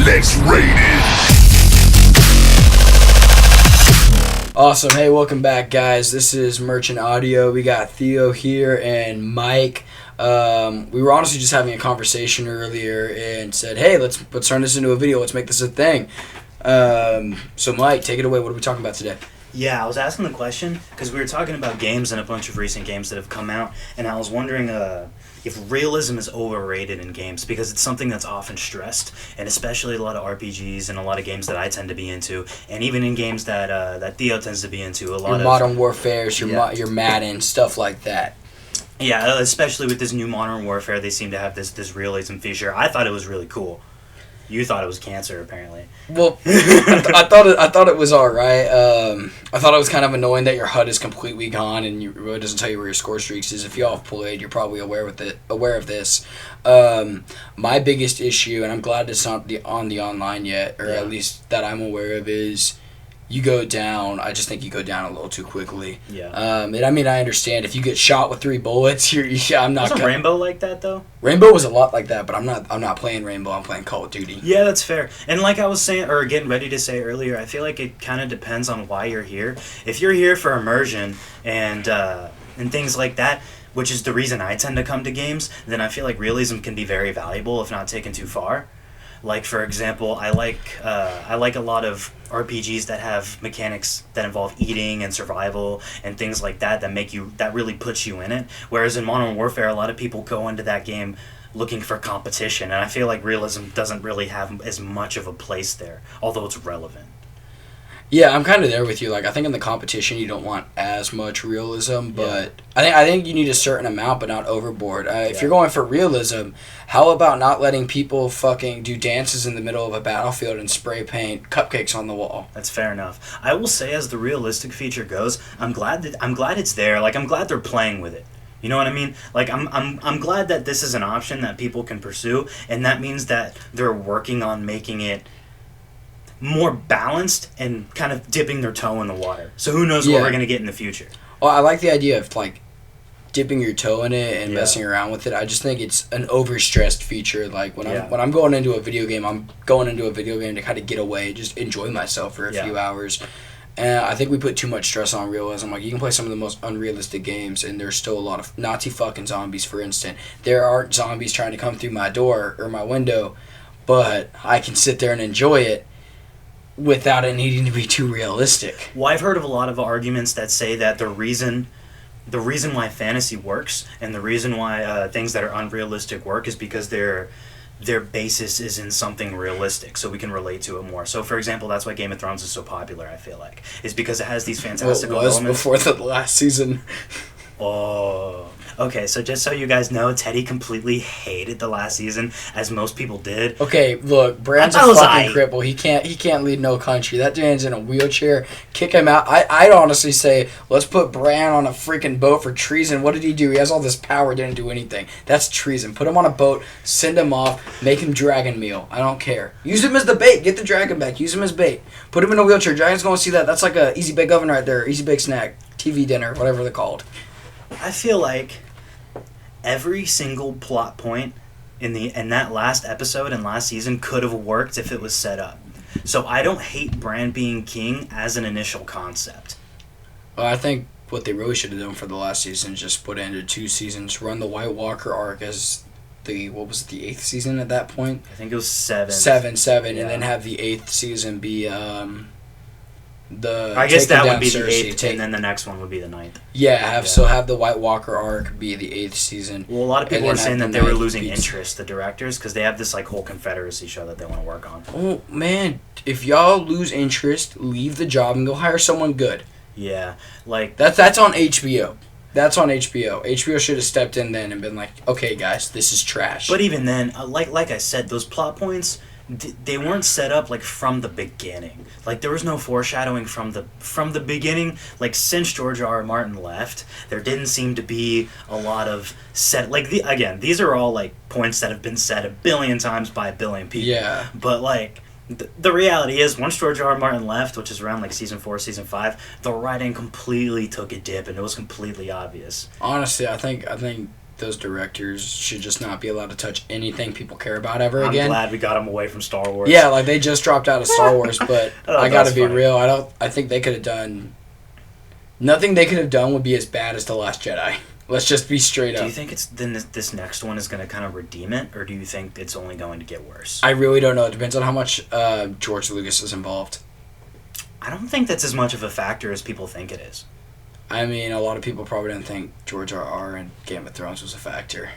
Let's rate it. Awesome. Hey, welcome back, guys. This is Merchant Audio. We got Theo here and Mike. We were honestly just having a conversation earlier and said, hey, let's turn this into a video. Let's make this a thing. So, Mike, take it away. What are we talking about today? Yeah, I was asking the question because we were talking about games and a bunch of recent games that have come out, and I was wondering if realism is overrated in games, because it's something that's often stressed, and especially a lot of RPGs and a lot of games that I tend to be into, and even in games that Theo tends to be into. A lot your of Modern Warfare, your Madden, stuff like that. Yeah, especially with this new Modern Warfare, they seem to have this realism feature. I thought it was really cool. You thought it was cancer, apparently. Well, I thought it was all right. I thought it was kind of annoying that your HUD is completely gone and it really doesn't tell you where your score streaks is. If y'all have played, you're probably aware of this. My biggest issue, and I'm glad it's not on the online yet, or at least that I'm aware of, is you go down. I just think you go down a little too quickly. Yeah. And I mean, I understand if you get shot with 3 bullets, I'm not. Wasn't Rainbow like that though? Rainbow was a lot like that, but I'm not playing Rainbow. I'm playing Call of Duty. Yeah, that's fair. And like I was saying, or getting ready to say earlier, I feel like it kind of depends on why you're here. If you're here for immersion and things like that, which is the reason I tend to come to games, then I feel like realism can be very valuable if not taken too far. Like, for example, I like a lot of RPGs that have mechanics that involve eating and survival and things like that that really puts you in it. Whereas in Modern Warfare, a lot of people go into that game looking for competition, and I feel like realism doesn't really have as much of a place there, although it's relevant. Yeah, I'm kind of there with you. Like, I think in the competition you don't want as much realism, but I think you need a certain amount, but not overboard. If you're going for realism, how about not letting people fucking do dances in the middle of a battlefield and spray paint cupcakes on the wall? That's fair enough. I will say, as the realistic feature goes, I'm glad it's there. Like, I'm glad they're playing with it. You know what I mean? Like, I'm glad that this is an option that people can pursue, and that means that they're working on making it more balanced and kind of dipping their toe in the water. So who knows what we're going to get in the future. Well, I like the idea of, like, dipping your toe in it and messing around with it. I just think it's an overstressed feature. Like, when I'm going into a video game, I'm going into a video game to kind of get away, just enjoy myself for a few hours. And I think we put too much stress on realism. Like, you can play some of the most unrealistic games, and there's still a lot of Nazi fucking zombies, for instance. There aren't zombies trying to come through my door or my window, but I can sit there and enjoy it without it needing to be too realistic. Well, I've heard of a lot of arguments that say that the reason why fantasy works and the reason why things that are unrealistic work is because their basis is in something realistic, so we can relate to it more. So, for example, that's why Game of Thrones is so popular, I feel like, is because it has these fantastical elements. Before the last season. Oh. Okay, so just so you guys know, Teddy completely hated the last season, as most people did. Okay, look, Bran's a fucking cripple. He can't lead no country. That man's in a wheelchair. Kick him out. I'd honestly say, let's put Bran on a freaking boat for treason. What did he do? He has all this power, didn't do anything. That's treason. Put him on a boat, send him off, make him dragon meal. I don't care. Use him as the bait. Get the dragon back. Use him as bait. Put him in a wheelchair. Dragon's gonna see that. That's like a easy bake oven right there. Easy bake snack. TV dinner, whatever they're called. I feel like every single plot point in that last episode and last season could have worked if it was set up. So I don't hate Bran being king as an initial concept. Well, I think what they really should have done for the last season is just put it into 2 seasons, run the White Walker arc as the 8th season at that point? I think it was 7. 7, and then have the 8th season be I guess that would be the 8th, and then the next one would be the 9th. So have the White Walker arc be the 8th season. Well, a lot of people are saying that they were losing interest, the directors, because they have this like whole Confederacy show that they want to work on. Oh man, if y'all lose interest, leave the job and go hire someone good. Yeah, like that's on HBO. That's on HBO. HBO should have stepped in then and been like, okay, guys, this is trash. But even then, like I said, those plot points, they weren't set up like from the beginning. Like there was no foreshadowing from the beginning. Like since George R. R. Martin left, there didn't seem to be a lot of set. Like these are all like points that have been said a billion times by a billion people. Yeah. But like the reality is, once George R. R. Martin left, which is around like season 4, season 5, the writing completely took a dip, and it was completely obvious. Honestly, I think those directors should just not be allowed to touch anything people care about ever again. I'm glad we got them away from Star Wars. Yeah, like they just dropped out of Star Wars, but I gotta be real. I think they could have done. Nothing they could have done would be as bad as The Last Jedi. Let's just be straight up. Do you think this next one is going to kind of redeem it, or do you think it's only going to get worse? I really don't know. It depends on how much George Lucas is involved. I don't think that's as much of a factor as people think it is. I mean, a lot of people probably didn't think George R.R. and Game of Thrones was a factor.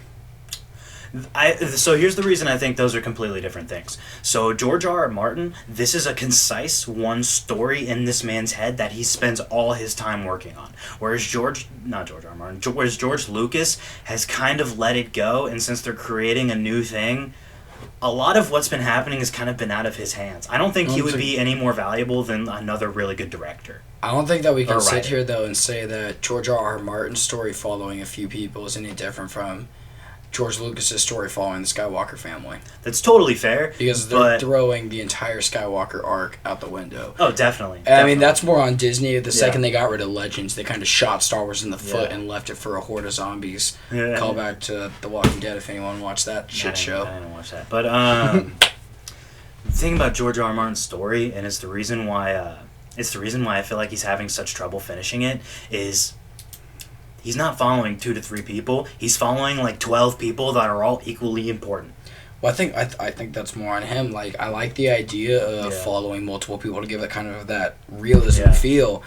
So here's the reason I think those are completely different things. So George R.R. Martin, this is a concise one story in this man's head that he spends all his time working on. Whereas George Lucas has kind of let it go, and since they're creating a new thing, a lot of what's been happening has kind of been out of his hands. I don't think he would be any more valuable than another really good director. I don't think that we can sit here, though, and say that George R.R. Martin's story following a few people is any different from George Lucas's story following the Skywalker family. That's totally fair. Because they're throwing the entire Skywalker arc out the window. Oh, definitely. I mean, that's more on Disney. The second they got rid of Legends, they kind of shot Star Wars in the foot and left it for a horde of zombies. Yeah. Call back to The Walking Dead if anyone watched that shit show. I didn't watch that. But the thing about George R. R. Martin's story, and it's the reason why I feel like he's having such trouble finishing it, is he's not following 2 to 3 people. He's following like 12 people that are all equally important. Well, I think that's more on him. Like, I like the idea of following multiple people to give it kind of that realism feel.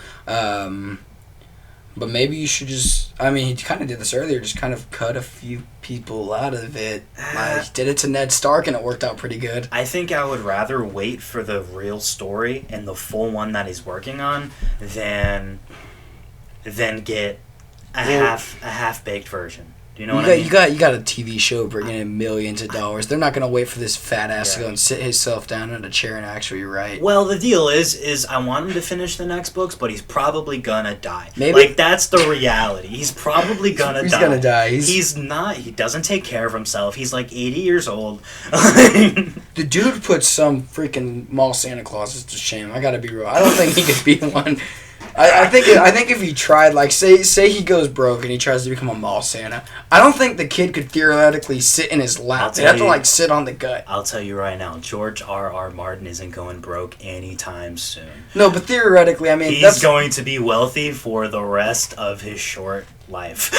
But maybe you should just... I mean, he kind of did this earlier. Just kind of cut a few people out of it. Like, he did it to Ned Stark, and it worked out pretty good. I think I would rather wait for the real story and the full one that he's working on than get a half-baked version. Do you know what I mean? You got a TV show bringing in millions of dollars. They're not going to wait for this fat ass to go and sit himself down in a chair and actually write. Well, the deal is I want him to finish the next books, but he's probably going to die. Maybe. Like, that's the reality. He's probably going to die. He's going to die. He's not. He doesn't take care of himself. He's like 80 years old. The dude put some freaking mall Santa Clauses to shame. I got to be real. I don't think he could be one. I think if he tried, like, say he goes broke and he tries to become a mall Santa, I don't think the kid could theoretically sit in his lap. They'd have to, like, sit on the gut. I'll tell you right now, George R. R. Martin isn't going broke anytime soon. No, but theoretically, I mean, he's going to be wealthy for the rest of his short life.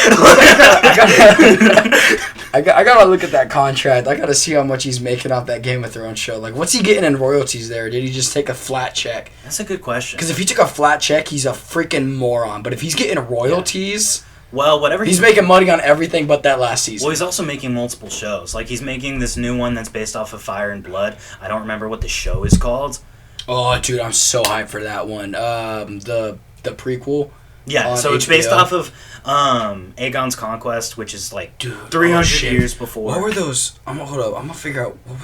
I gotta look at that contract. I gotta see how much he's making off that Game of Thrones show. Like, what's he getting in royalties there? Did he just take a flat check? That's a good question. Because if he took a flat check, he's a freaking moron. But if he's getting royalties, well, whatever he's making money on everything but that last season. Well, he's also making multiple shows. Like, he's making this new one that's based off of Fire and Blood. I don't remember what the show is called. Oh, dude, I'm so hyped for that one. The prequel. Yeah, so it's based off of Aegon's Conquest, which is like 300 years before. What were those? I'm gonna figure out what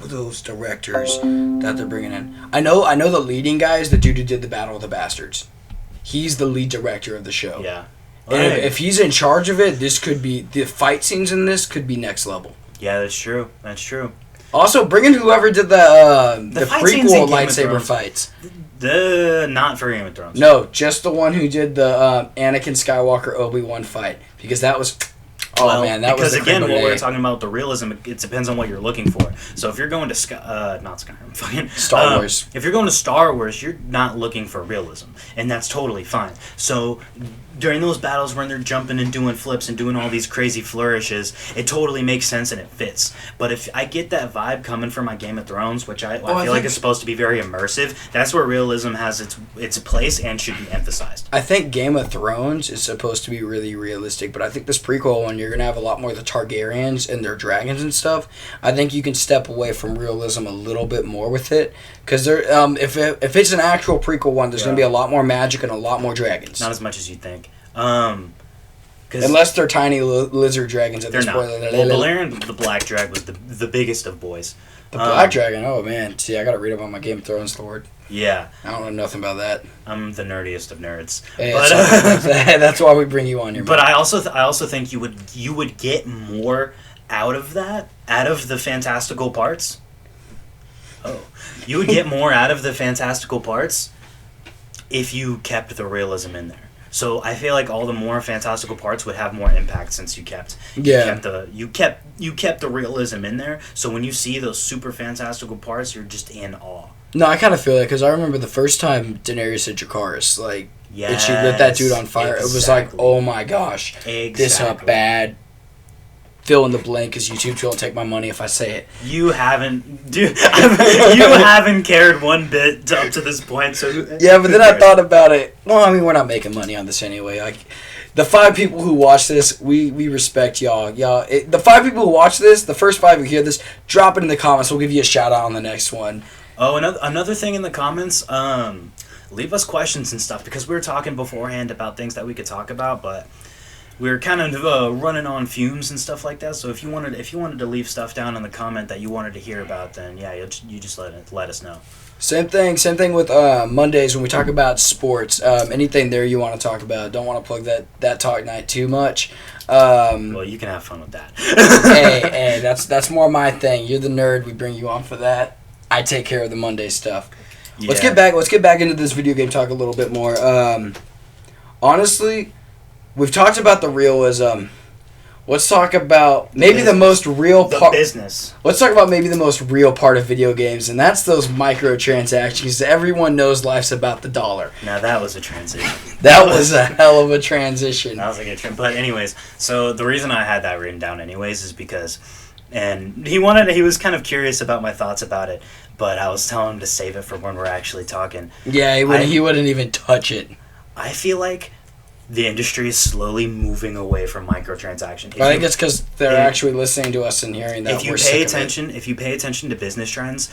were those directors that they're bringing in. I know the leading guy is the dude who did the Battle of the Bastards. He's the lead director of the show. Yeah, and if he's in charge of it, this could be the fight scenes in this could be next level. Yeah, that's true. Also, bring in whoever did the prequel lightsaber fights. Not for Game of Thrones. No, just the one who did the Anakin Skywalker Obi-Wan fight, because that was because again, what we're talking about, the realism, it depends on what you're looking for. So if you're going to Star Wars, if you're going to Star Wars, you're not looking for realism, and that's totally fine. So during those battles when they're jumping and doing flips and doing all these crazy flourishes, it totally makes sense and it fits. But if I get that vibe coming from my Game of Thrones, which I feel like is supposed to be very immersive, that's where realism has its place and should be emphasized. I think Game of Thrones is supposed to be really realistic, but I think this prequel one, you're going to have a lot more of the Targaryens and their dragons and stuff. I think you can step away from realism a little bit more with it, because if it's an actual prequel one, there's going to be a lot more magic and a lot more dragons. Not as much as you'd think. Unless they're tiny lizard dragons at this point. Balerion the Black Drag was the biggest of boys. The Black Dragon, oh man. See, I gotta read about my Game of Thrones lord. Yeah. I don't know nothing about that. I'm the nerdiest of nerds. Hey, but, that's why we bring you on here. But I also think you would get more out of that, out of the fantastical parts. Oh. You would get more out of the fantastical parts if you kept the realism in there. So I feel like all the more fantastical parts would have more impact since you kept the realism in there. So when you see those super fantastical parts, you're just in awe. No, I kind of feel that because I remember the first time Daenerys hit Dracarys, like, and she lit that dude on fire. Exactly. It was like, oh my gosh, this a bad. Fill in the blank because YouTube won't take my money if I say it. You haven't, dude. You haven't cared one bit up to this point. So yeah, but then I thought about it. Well, I mean, we're not making money on this anyway. Like, the 5 people who watch this, we respect y'all. The 5 people who watch this, the first 5 who hear this, drop it in the comments. We'll give you a shout out on the next one. Oh, another thing in the comments. Leave us questions and stuff because we were talking beforehand about things that we could talk about, but. We were kind of running on fumes and stuff like that. So if you wanted to leave stuff down in the comment that you wanted to hear about, then yeah, you just let us know. Same thing with Mondays when we talk about sports. Anything there you want to talk about? Don't want to plug that talk night too much. Well, you can have fun with that. hey, that's more my thing. You're the nerd. We bring you on for that. I take care of the Monday stuff. Yeah. Let's get back into this video game talk a little bit more. Honestly. We've talked about the realism. Let's talk about maybe the most real part. Business. Let's talk about maybe the most real part of video games, and that's those microtransactions. Everyone knows life's about the dollar. Now that was a transition. That was a hell of a transition. That was a good transition. But anyways, so the reason I had that written down anyways is because, and he was kind of curious about my thoughts about it, but I was telling him to save it for when we're actually talking. Yeah, he wouldn't even touch it. I feel like the industry is slowly moving away from microtransactions. I think it's because they're actually listening to us and hearing that we're sick of it. If you pay attention to business trends,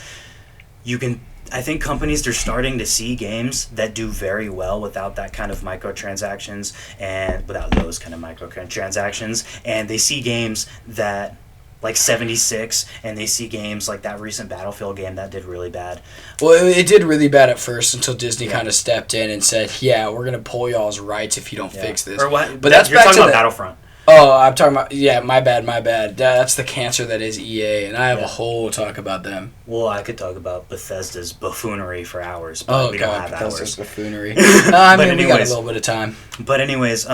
I think companies are starting to see games that do very well without that kind of microtransactions and without those kind of microtransactions, and they see games that like 76, and they see games like that recent Battlefield game that did really bad. Well, it did really bad at first until Disney kind of stepped in and said, "Yeah, we're gonna pull y'all's rights if you don't fix this." Or what? But that's you're talking about Battlefront. Oh, I'm talking about my bad. That's the cancer that is EA, and I have a whole talk about them. Well, I could talk about Bethesda's buffoonery for hours, but we don't have Bethesda's hours. Buffoonery. I mean, we got a little bit of time. But anyways,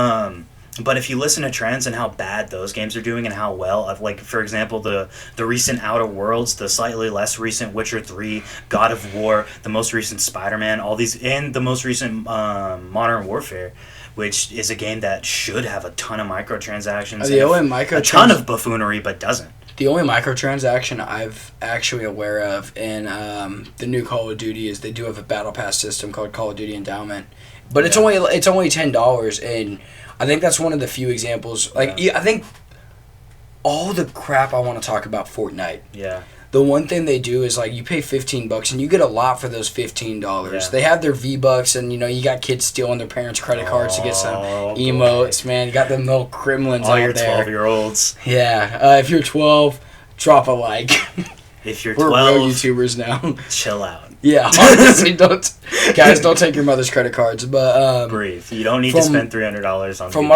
but if you listen to trends and how bad those games are doing and how well, like, for example, the recent Outer Worlds, the slightly less recent Witcher 3, God of War, the most recent Spider-Man, all these, and the most recent Modern Warfare, which is a game that should have a ton of microtransactions. A ton of buffoonery, but doesn't. The only microtransaction I've actually aware of in the new Call of Duty is they do have a battle pass system called Call of Duty Endowment, but it's only $10, and I think that's one of the few examples. Like, I think all the crap I want to talk about Fortnite. Yeah. The one thing they do is, like, you pay $15 and you get a lot for those $15. Yeah. They have their V-Bucks, and, you got kids stealing their parents' credit cards to get some emotes, man. You got them little Kremlins all out your there. 12-year-olds. Yeah. If you're 12, drop a like. If you're 12, we're real YouTubers now. Chill out. Yeah, honestly, don't take your mother's credit cards. But breathe. You don't need to spend $300 on. From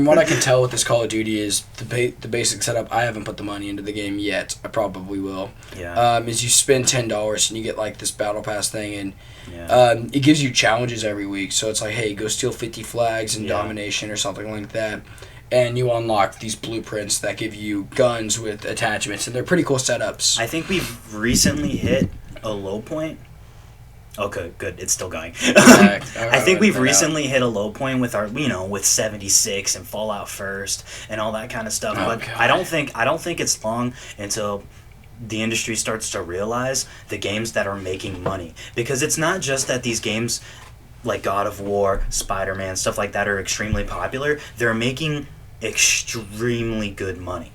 what I can tell with this Call of Duty is the basic setup. I haven't put the money into the game yet. I probably will. Yeah. Is you spend $10 and you get like this battle pass thing, and it gives you challenges every week. So it's like, hey, go steal 50 flags in domination or something like that. And you unlock these blueprints that give you guns with attachments, and they're pretty cool setups. I think we've recently hit a low point. Okay, good. It's still going. I think we've recently hit a low point with our, with 76 and Fallout First and all that kind of stuff. But God. I don't think it's long until the industry starts to realize the games that are making money, because it's not just that these games like God of War, Spider-Man, stuff like that are extremely popular. They're making extremely good money.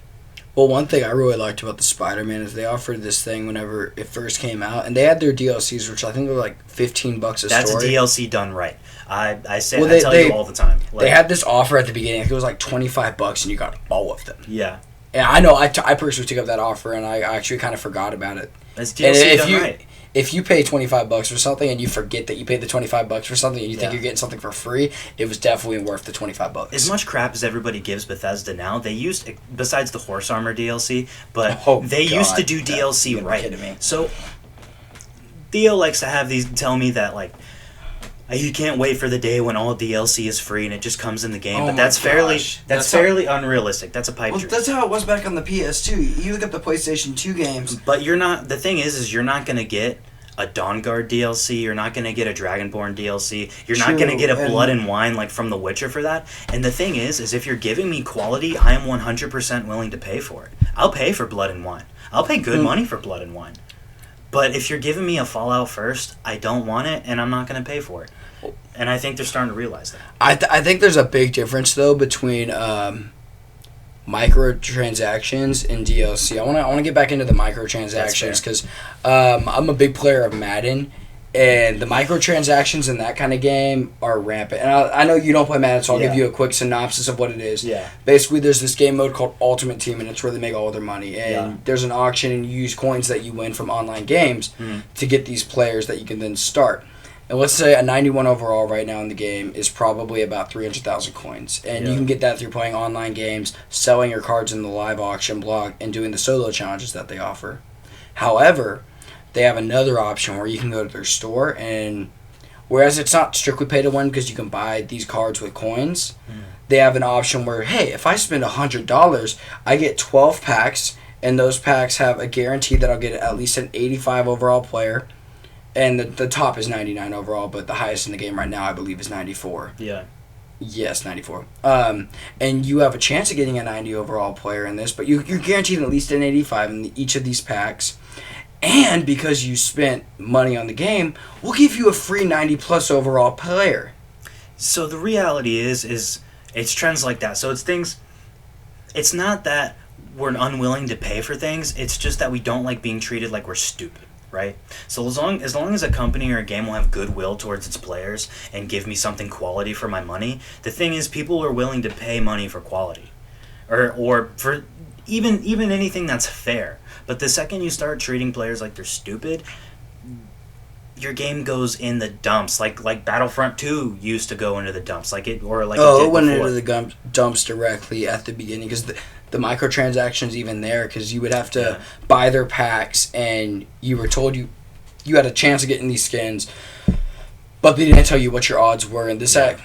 Well, one thing I really liked about the Spider-Man is they offered this thing whenever it first came out, and they had their DLCs, which I think were like $15 a story. That's a DLC done right. I tell you all the time. They had this offer at the beginning. I think it was like $25, and you got all of them. Yeah. And I know I personally took up that offer, and I actually kind of forgot about it. That's DLC done right. If you pay $25 for something and you forget that you paid the $25 for something and you think you're getting something for free, it was definitely worth the $25. As much crap as everybody gives Bethesda now, they used, besides the Horse Armor DLC, but they used to do DLC right. Me. So Theo likes to have these tell me that, like, you can't wait for the day when all DLC is free and it just comes in the game. Oh but my that's gosh. fairly unrealistic. That's a pipe dream. That's how it was back on the PS2. You look at the PlayStation 2 games. But you're not. The thing is you're not gonna get a Dawnguard DLC. You're not gonna get a Dragonborn DLC. You're not gonna get a Blood and Wine like from The Witcher for that. And the thing is if you're giving me quality, I am 100% willing to pay for it. I'll pay for Blood and Wine. I'll pay good money for Blood and Wine. But if you're giving me a Fallout first, I don't want it, and I'm not gonna pay for it. And I think they're starting to realize that. I think there's a big difference though between microtransactions and DLC. I want to get back into the microtransactions because I'm a big player of Madden, and the microtransactions in that kind of game are rampant. And I know you don't play Madden, so I'll give you a quick synopsis of what it is. Yeah. Basically, there's this game mode called Ultimate Team, and it's where they make all their money. And there's an auction, and you use coins that you win from online games to get these players that you can then start. And let's say a 91 overall right now in the game is probably about 300,000 coins. And you can get that through playing online games, selling your cards in the live auction blog, and doing the solo challenges that they offer. However, they have another option where you can go to their store, and whereas it's not strictly pay to win because you can buy these cards with coins, they have an option where, hey, if I spend $100, I get 12 packs, and those packs have a guarantee that I'll get at least an 85 overall player. And the top is 99 overall, but the highest in the game right now, I believe, is 94. Yeah. Yes, 94. And you have a chance of getting a 90 overall player in this, but you're guaranteed at least an 85 in each of these packs. And because you spent money on the game, we'll give you a free 90-plus overall player. So the reality is it's trends like that. So it's things... It's not that we're unwilling to pay for things. It's just that we don't like being treated like we're stupid. Right? So as long as a company or a game will have goodwill towards its players and give me something quality for my money, the thing is people are willing to pay money for quality. Or for even anything that's fair. But the second you start treating players like they're stupid, your game goes in the dumps. Like Battlefront 2 used to go into the dumps. It went into the dumps directly at the beginning because the microtransactions even there because you would have to buy their packs and you were told you had a chance of getting these skins, but they didn't tell you what your odds were. And this there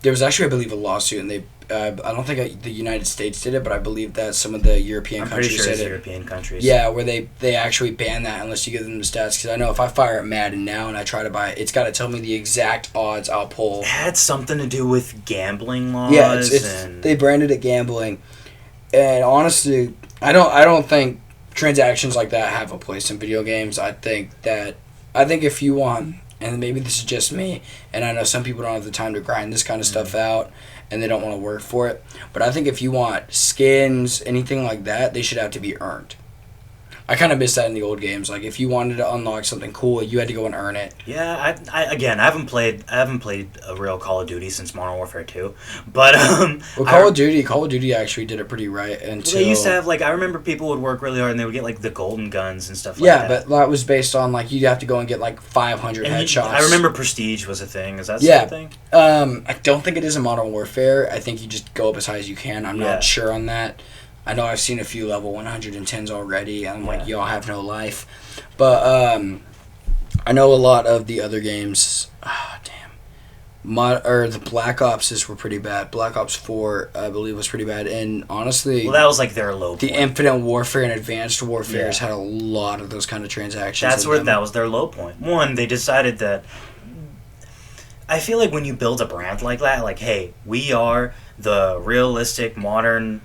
was actually, I believe, a lawsuit, and they I don't think the United States did it, but I believe that some of the European countries did it. I'm pretty sure it's European countries. Yeah, where they actually ban that unless you give them the stats. Because I know if I fire at Madden now and I try to buy it, it's got to tell me the exact odds I'll pull. It had something to do with gambling laws. Yeah, they branded it gambling. And honestly, I don't think transactions like that have a place in video games. I think if you want, and maybe this is just me, and I know some people don't have the time to grind this kind of stuff out, and they don't want to work for it, but I think if you want skins, anything like that, they should have to be earned. I kind of miss that in the old games. Like if you wanted to unlock something cool, you had to go and earn it. Yeah, I haven't played a real Call of Duty since Modern Warfare 2, but Call of Duty actually did it pretty right until they used to have I remember people would work really hard and they would get the golden guns and stuff like that. Yeah, but that was based on you'd have to go and get 500 headshots. I remember Prestige was a thing. Is that still a thing? I don't think it is in Modern Warfare. I think you just go up as high as you can. I'm not sure on that. I know I've seen a few level 110s already. I'm y'all have no life. But I know a lot of the other games. The Black Opses were pretty bad. Black Ops 4, I believe, was pretty bad. And honestly, that was their low point. The Infinite Warfare and Advanced Warfare has had a lot of those kind of transactions. That was their low point. One, they decided that. I feel like when you build a brand like that, hey, we are the realistic modern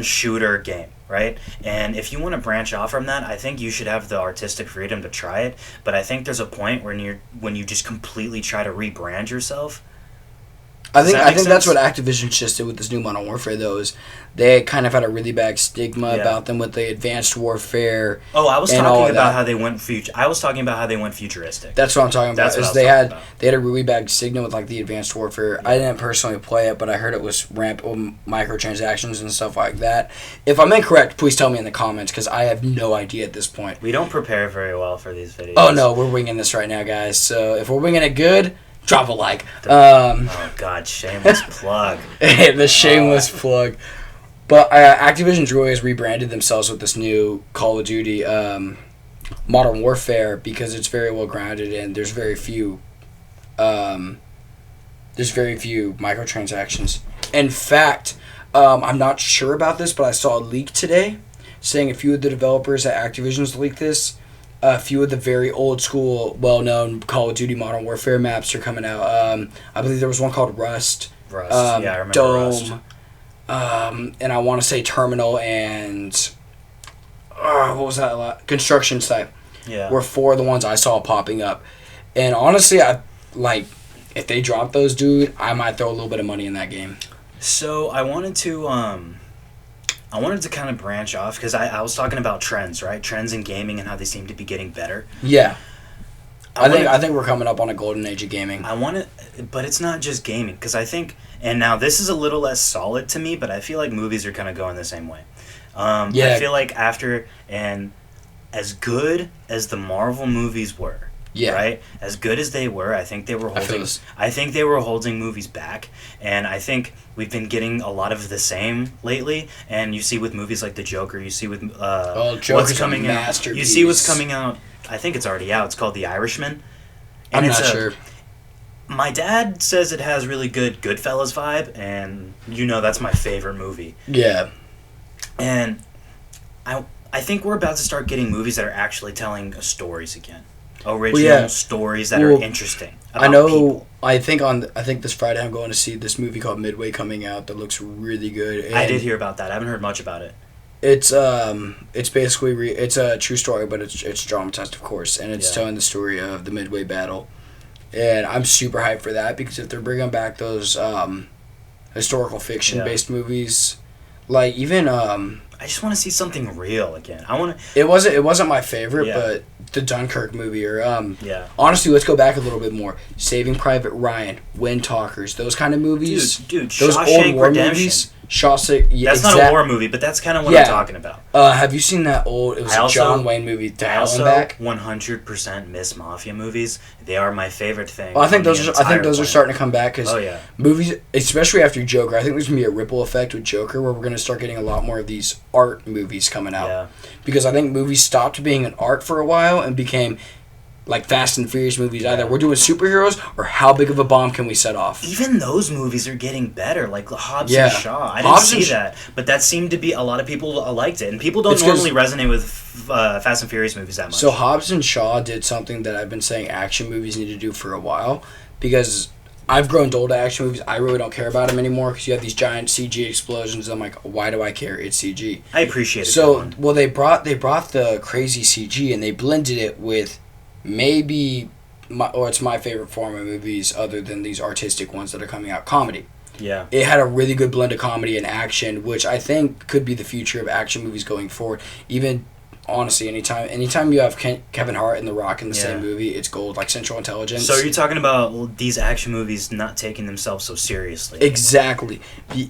shooter game, right? And if you want to branch off from that, I think you should have the artistic freedom to try it. But I think there's a point when you just completely try to rebrand yourself. I think that's what Activision just did with this new Modern Warfare, though, is they kind of had a really bad stigma about them with the Advanced Warfare. Oh, I was talking about how they went futuristic. That's what I'm talking about. They had a really bad stigma with the Advanced Warfare. I didn't personally play it, but I heard it was rampant microtransactions and stuff like that. If I'm incorrect, please tell me in the comments because I have no idea at this point. We don't prepare very well for these videos. Oh no, we're winging this right now, guys. So if we're winging it good, drop a like. Oh God, shameless plug. The shameless plug. But Activision really has rebranded themselves with this new Call of Duty Modern Warfare because it's very well grounded and there's very few there's very few microtransactions. In fact, I'm not sure about this, but I saw a leak today saying a few of the developers at Activision's leaked this. A few of the very old school, well-known Call of Duty Modern Warfare maps are coming out. I believe there was one called Rust. Yeah, I remember Dome, Rust. And I want to say Terminal and what was that? Construction Site. Yeah. Were four of the ones I saw popping up. And honestly, if they drop those, dude, I might throw a little bit of money in that game. So I wanted to kind of branch off because I was talking about trends, right? Trends in gaming and how they seem to be getting better. Yeah. I think we're coming up on a golden age of gaming. But it's not just gaming because I think, and now this is a little less solid to me, but I feel like movies are kind of going the same way. I feel like and as good as the Marvel movies were, right? As good as they were, I think they were holding movies back, and I think we've been getting a lot of the same lately. And you see with movies like The Joker, you see with what's coming out. You see what's coming out. I think it's already out. It's called The Irishman. And I'm not sure. My dad says it has really good Goodfellas vibe, and that's my favorite movie. Yeah. And I think we're about to start getting movies that are actually telling stories again. Original stories that are interesting about people. I think this Friday I'm going to see this movie called Midway coming out that looks really good. And I did hear about that. I haven't heard much about it. It's basically it's a true story, but it's dramatized, of course, and it's telling the story of the Midway battle. And I'm super hyped for that because if they're bringing back those historical fiction based movies, like even I just want to see something real again. It wasn't my favorite, but the Dunkirk movie, or honestly, let's go back a little bit more. Saving Private Ryan, Wind Talkers, those kind of movies. Dude, those Shawshank old war Redemption. movies. Shawshank. That's not a war movie, but that's kind of what I'm talking about. Have you seen that old? It was a John Wayne movie. To Hell and Back. 100% miss mafia movies. They are my favorite thing. Well, I think those are starting to come back because movies, especially after Joker. I think there's gonna be a ripple effect with Joker where we're gonna start getting a lot more of these art movies coming out. Yeah. Because I think movies stopped being an art for a while and became like Fast and Furious movies. Either we're doing superheroes or how big of a bomb can we set off. Even those movies are getting better, like Hobbs and Shaw. I didn't see that, but that seemed to be a lot of people liked it, and people don't normally resonate with Fast and Furious movies that much. So Hobbs and Shaw did something that I've been saying action movies need to do for a while because I've grown dull to action movies. I really don't care about them anymore because you have these giant CG explosions. And I'm like, why do I care? It's CG. I appreciate it. So, well, they brought the crazy CG and they blended it with maybe it's my favorite form of movies other than these artistic ones that are coming out, comedy. Yeah. It had a really good blend of comedy and action, which I think could be the future of action movies going forward. Even honestly, anytime you have Kevin Hart and The Rock in the same movie, it's gold, like Central Intelligence. So you're talking about these action movies not taking themselves so seriously. Exactly.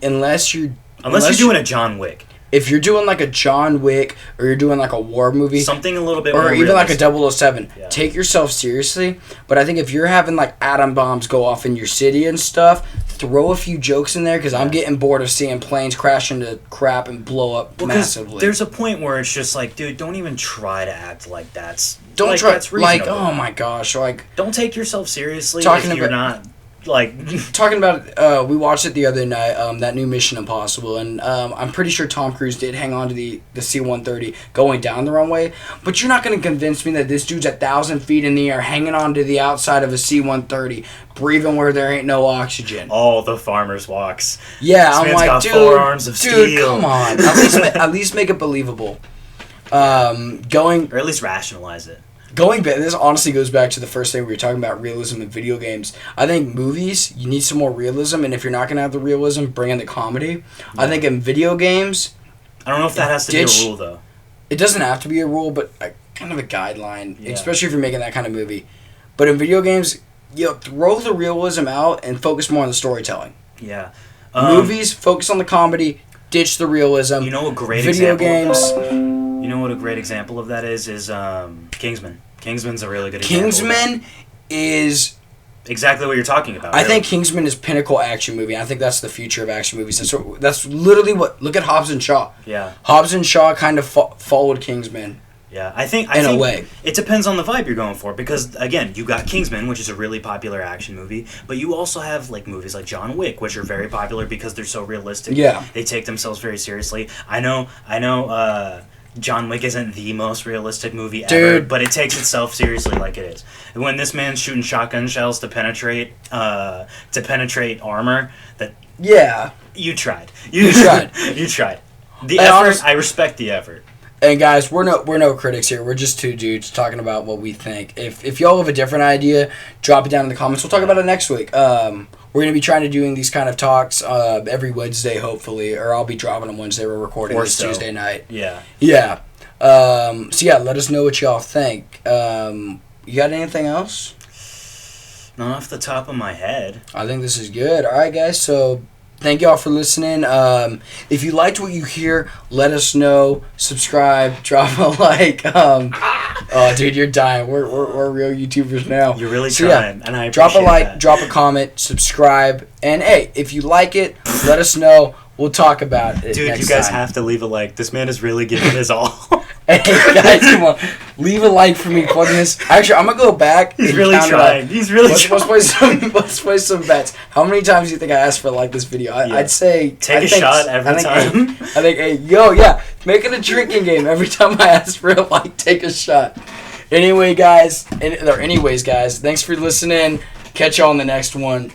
Unless you're doing a John Wick. If you're doing like a John Wick or you're doing like a war movie, something a little bit or more even realistic. like a 007, take yourself seriously. But I think if you're having like atom bombs go off in your city and stuff, throw a few jokes in there because I'm getting bored of seeing planes crash into crap and blow up massively. There's a point where it's just like, dude, don't even try to act like that's. Don't like, try. That's reasonable. Like, oh my gosh, like. Don't take yourself seriously if you're not. Like talking about we watched it the other night, that new Mission Impossible, and I'm pretty sure Tom Cruise did hang on to the C-130 going down the runway, but you're not going to convince me that this dude's 1,000 feet in the air hanging on to the outside of a C-130 breathing where there ain't no oxygen. Oh, the farmer's walks. Yeah, this I'm like, got 4 arms of steel. Come on, at least make it believable. Or at least rationalize it. Going back, this honestly goes back to the first thing we were talking about, realism in video games. I think movies, you need some more realism, and if you're not going to have the realism, bring in the comedy. Yeah. I think in video games... I don't know if that has to be a rule, though. It doesn't have to be a rule, but kind of a guideline, especially if you're making that kind of movie. But in video games, throw the realism out and focus more on the storytelling. Yeah. Movies, focus on the comedy, ditch the realism. You know a great video example games... You know what a great example of that is Kingsman. Kingsman's a really good example. Kingsman is exactly what you're talking about. I think Kingsman is pinnacle action movie. I think that's the future of action movies. That's literally what. Look at Hobbs and Shaw. Yeah. Hobbs and Shaw kind of followed Kingsman. Yeah, I think a way. It depends on the vibe you're going for, because again, you got Kingsman, which is a really popular action movie, but you also have like movies like John Wick, which are very popular because they're so realistic. Yeah, they take themselves very seriously. I know. John Wick isn't the most realistic movie ever, but it takes itself seriously like it is. When this man's shooting shotgun shells to penetrate armor, you tried. You tried. The effort. I respect the effort. And guys, we're no critics here. We're just two dudes talking about what we think. If y'all have a different idea, drop it down in the comments. We'll talk about it next week. We're going to be trying to doing these kind of talks every Wednesday, hopefully, or I'll be dropping them Wednesday. We're recording this Tuesday night. Yeah. Yeah. So yeah, let us know what y'all think. You got anything else? Not off the top of my head. I think this is good. All right, guys. So thank y'all for listening. If you liked what you hear, let us know. Subscribe, drop a like. Oh, dude, you're dying. We're real YouTubers now. You're really trying, and I appreciate drop a like, that. Drop a comment, subscribe, and hey, if you like it, let us know. We'll talk about it. Dude, next you guys time. have to leave a like. This man is really giving his all. Hey guys, come on, leave a like for me plugging this. Actually, I'm gonna go back. He's really trying. He's really trying. Let's play some bets. How many times do you think I asked for like this video? I'd say take a shot every time. I think make it a drinking game. Every time I ask for a like, take a shot. Anyways, guys, thanks for listening. Catch y'all on the next one.